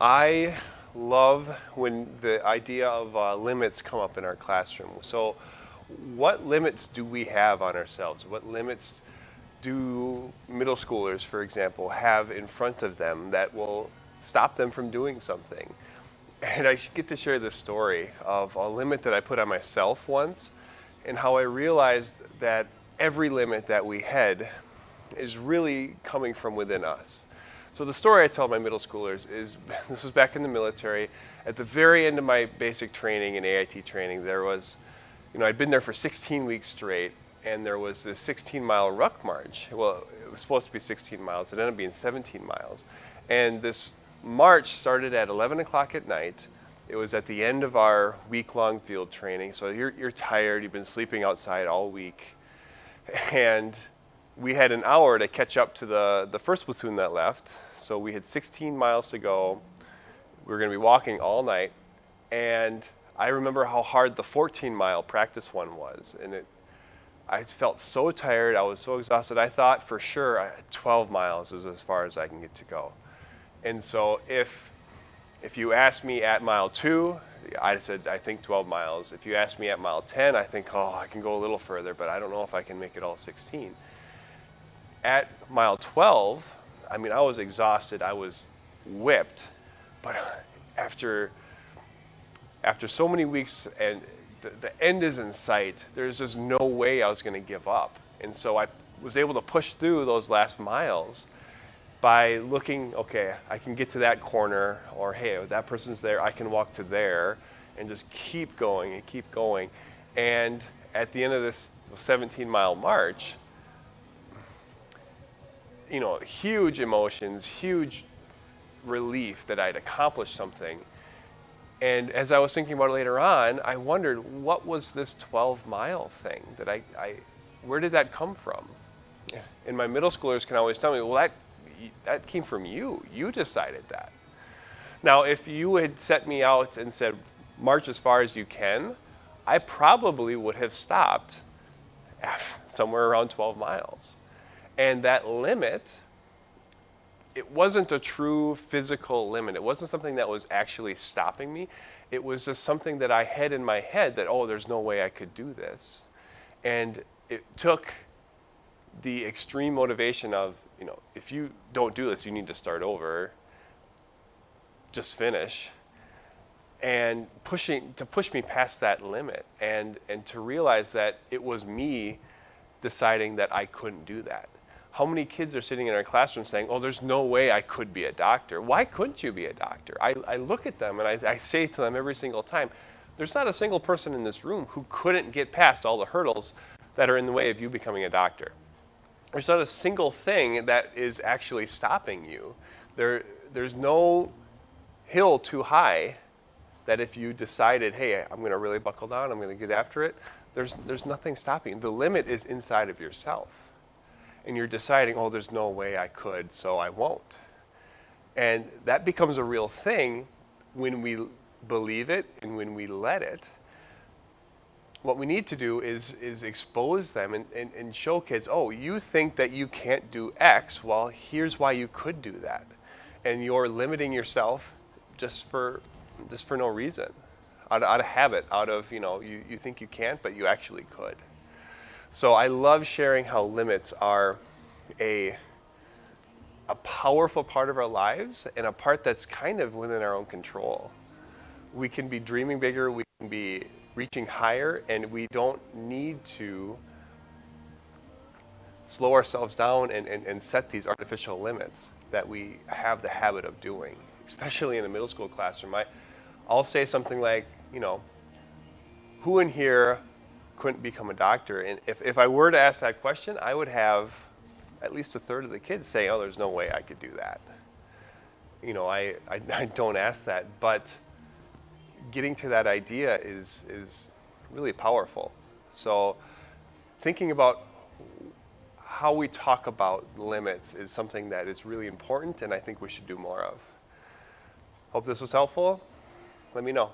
I love when the idea of limits come up in our classroom. So what limits do we have on ourselves? What limits do middle schoolers, for example, have in front of them that will stop them from doing something? And I get to share this story of a limit that I put on myself once and how I realized that every limit that we had is really coming from within us. So the story I tell my middle schoolers is, this was back in the military. At the very end of my basic training and AIT training, there was, I'd been there for 16 weeks straight, and there was this 16-mile ruck march. Well, it was supposed to be 16 miles. It ended up being 17 miles. And this march started at 11 o'clock at night. It was at the end of our week-long field training. So you're tired. You've been sleeping outside all week. And we had an hour to catch up to the first platoon that left. So we had 16 miles to go. We were going to be walking all night. And I remember how hard the 14-mile practice one was. And I felt so tired. I was so exhausted. I thought for sure 12 miles is as far as I can get to go. And so if you asked me at mile 2, I said, I think 12 miles. If you asked me at mile 10, I think, I can go a little further, but I don't know if I can make it all 16. At mile 12, I was exhausted. I was whipped. But after so many weeks and the end is in sight, there's just no way I was going to give up. And so I was able to push through those last miles by looking, okay, I can get to that corner, or hey, that person's there, I can walk to there, and just keep going and keep going. And at the end of this 17-mile march, huge emotions, huge relief that I'd accomplished something. And as I was thinking about it later on, I wondered, what was this 12-mile thing that where did that come from? And my middle schoolers can always tell me, well, that came from you. You decided that. Now, if you had set me out and said, march as far as you can, I probably would have stopped somewhere around 12 miles. And that limit, it wasn't a true physical limit. It wasn't something that was actually stopping me. It was just something that I had in my head that, there's no way I could do this. And it took the extreme motivation of, if you don't do this, you need to start over, just finish, and push me past that limit, and to realize that it was me deciding that I couldn't do that. How many kids are sitting in our classroom saying, there's no way I could be a doctor. Why couldn't you be a doctor? I look at them and I say to them every single time, there's not a single person in this room who couldn't get past all the hurdles that are in the way of you becoming a doctor. There's not a single thing that is actually stopping you. There's no hill too high that if you decided, hey, I'm going to really buckle down, I'm going to get after it, there's nothing stopping you. The limit is inside of yourself. And you're deciding, there's no way I could, so I won't. And that becomes a real thing when we believe it and when we let it. What we need to do is expose them and show kids, you think that you can't do X, well, here's why you could do that. And you're limiting yourself just for no reason, out of habit, out of, you think you can't, but you actually could. So I love sharing how limits are a powerful part of our lives and a part that's kind of within our own control. We can be dreaming bigger, we can be reaching higher, and we don't need to slow ourselves down and set these artificial limits that we have the habit of doing, especially in a middle school classroom. I'll say something like, who in here couldn't become a doctor? And if I were to ask that question, I would have at least a third of the kids say, there's no way I could do that. I don't ask that, but getting to that idea is really powerful. So thinking about how we talk about limits is something that is really important, and I think we should do more of. Hope this was helpful. Let me know.